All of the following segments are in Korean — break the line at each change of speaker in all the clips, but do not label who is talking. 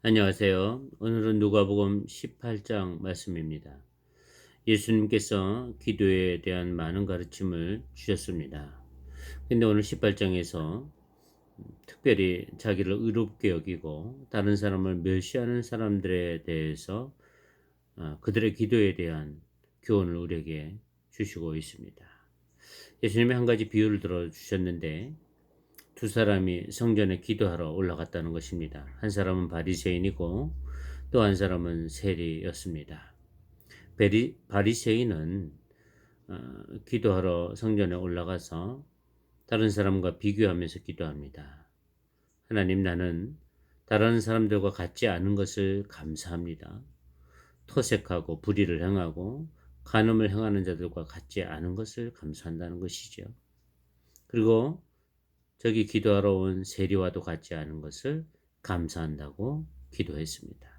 안녕하세요. 오늘은 누가복음 18장 말씀입니다. 예수님께서 기도에 대한 많은 가르침을 주셨습니다. 근데 오늘 18장에서 특별히 자기를 의롭게 여기고 다른 사람을 멸시하는 사람들에 대해서 그들의 기도에 대한 교훈을 우리에게 주시고 있습니다. 예수님이 한 가지 비유를 들어 주셨는데 두 사람이 성전에 기도하러 올라갔다는 것입니다. 한 사람은 바리새인이고 또 한 사람은 세리였습니다. 바리새인은 기도하러 성전에 올라가서 다른 사람과 비교하면서 기도합니다. 하나님, 나는 다른 사람들과 같지 않은 것을 감사합니다. 토색하고 불의를 행하고 간음을 행하는 자들과 같지 않은 것을 감사한다는 것이죠. 그리고 저기 기도하러 온 세리와도 같지 않은 것을 감사한다고 기도했습니다.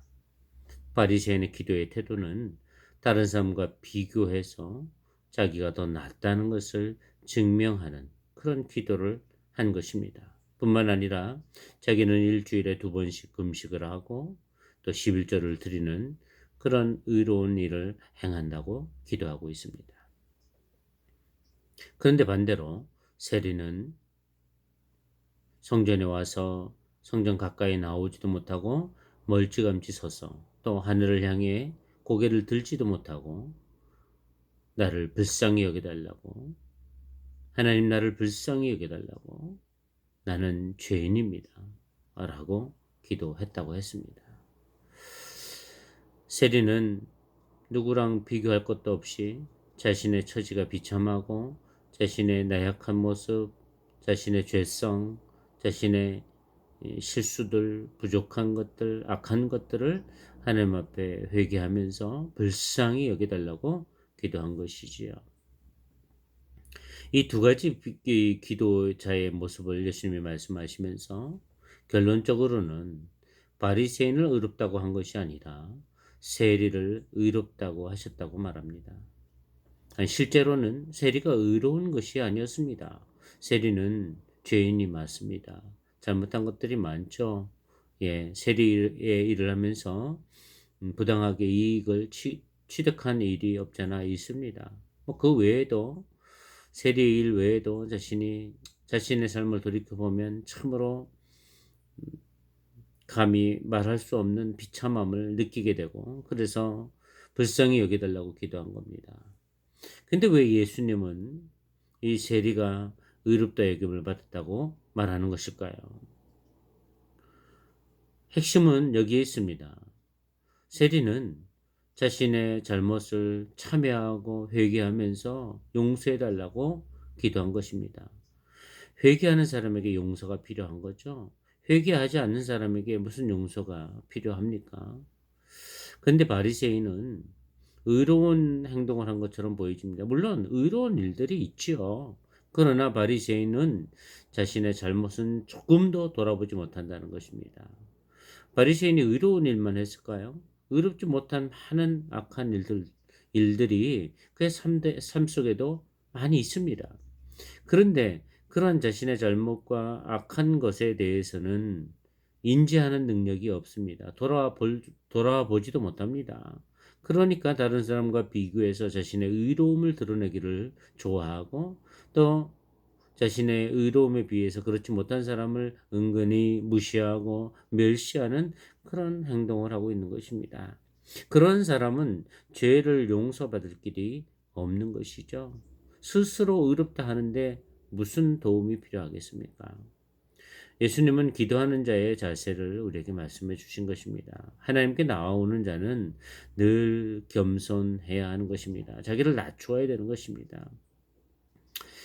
바리새인의 기도의 태도는 다른 사람과 비교해서 자기가 더 낫다는 것을 증명하는 그런 기도를 한 것입니다. 뿐만 아니라 자기는 일주일에 2번씩 금식을 하고 또 11조를 드리는 그런 의로운 일을 행한다고 기도하고 있습니다. 그런데 반대로 세리는 성전에 와서 성전 가까이 나오지도 못하고 멀찌감치 서서 또 하늘을 향해 고개를 들지도 못하고 나를 불쌍히 여겨달라고, 하나님 나를 불쌍히 여겨달라고, 나는 죄인입니다 라고 기도했다고 했습니다. 세리는 누구랑 비교할 것도 없이 자신의 처지가 비참하고 자신의 나약한 모습, 자신의 죄성, 자신의 실수들, 부족한 것들, 악한 것들을 하나님 앞에 회개하면서 불쌍히 여겨달라고 기도한 것이지요. 이 두 가지 기도자의 모습을 예수님이 말씀하시면서 결론적으로는 바리새인을 의롭다고 한 것이 아니라 세리를 의롭다고 하셨다고 말합니다. 아니, 실제로는 세리가 의로운 것이 아니었습니다. 세리는 죄인이 맞습니다. 잘못한 것들이 많죠. 예, 세리의 일을 하면서 부당하게 이익을 취득한 일이 없잖아 있습니다. 뭐 그 외에도 세리의 일 외에도 자신의 삶을 돌이켜 보면 참으로 감히 말할 수 없는 비참함을 느끼게 되고 그래서 불쌍히 여겨달라고 기도한 겁니다. 근데 왜 예수님은 이 세리가 의롭다 여김을 받았다고 말하는 것일까요? 핵심은 여기에 있습니다. 세리는 자신의 잘못을 참회하고 회개하면서 용서해 달라고 기도한 것입니다. 회개하는 사람에게 용서가 필요한 거죠. 회개하지 않는 사람에게 무슨 용서가 필요합니까? 근데 바리새인은 의로운 행동을 한 것처럼 보여집니다. 물론 의로운 일들이 있지요. 그러나 바리새인은 자신의 잘못은 조금도 돌아보지 못한다는 것입니다. 바리새인이 의로운 일만 했을까요? 의롭지 못한 많은 악한 일들이 그의 삶 속에도 많이 있습니다. 그런데 그러한 자신의 잘못과 악한 것에 대해서는 인지하는 능력이 없습니다. 돌아보지도 못합니다. 그러니까 다른 사람과 비교해서 자신의 의로움을 드러내기를 좋아하고 또 자신의 의로움에 비해서 그렇지 못한 사람을 은근히 무시하고 멸시하는 그런 행동을 하고 있는 것입니다. 그런 사람은 죄를 용서받을 길이 없는 것이죠. 스스로 의롭다 하는데 무슨 도움이 필요하겠습니까? 예수님은 기도하는 자의 자세를 우리에게 말씀해 주신 것입니다. 하나님께 나아오는 자는 늘 겸손해야 하는 것입니다. 자기를 낮추어야 되는 것입니다.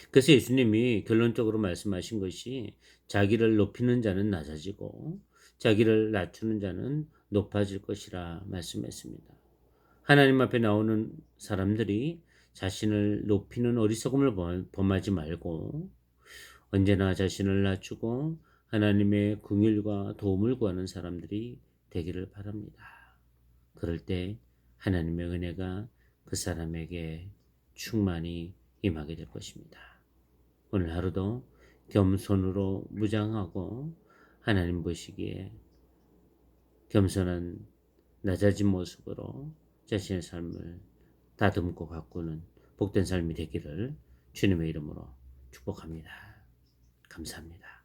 그래서 예수님이 결론적으로 말씀하신 것이 자기를 높이는 자는 낮아지고 자기를 낮추는 자는 높아질 것이라 말씀했습니다. 하나님 앞에 나오는 사람들이 자신을 높이는 어리석음을 범하지 말고 언제나 자신을 낮추고 하나님의 긍휼과 도움을 구하는 사람들이 되기를 바랍니다. 그럴 때 하나님의 은혜가 그 사람에게 충만히 임하게 될 것입니다. 오늘 하루도 겸손으로 무장하고 하나님 보시기에 겸손한 낮아진 모습으로 자신의 삶을 다듬고 가꾸는 복된 삶이 되기를 주님의 이름으로 축복합니다. 감사합니다.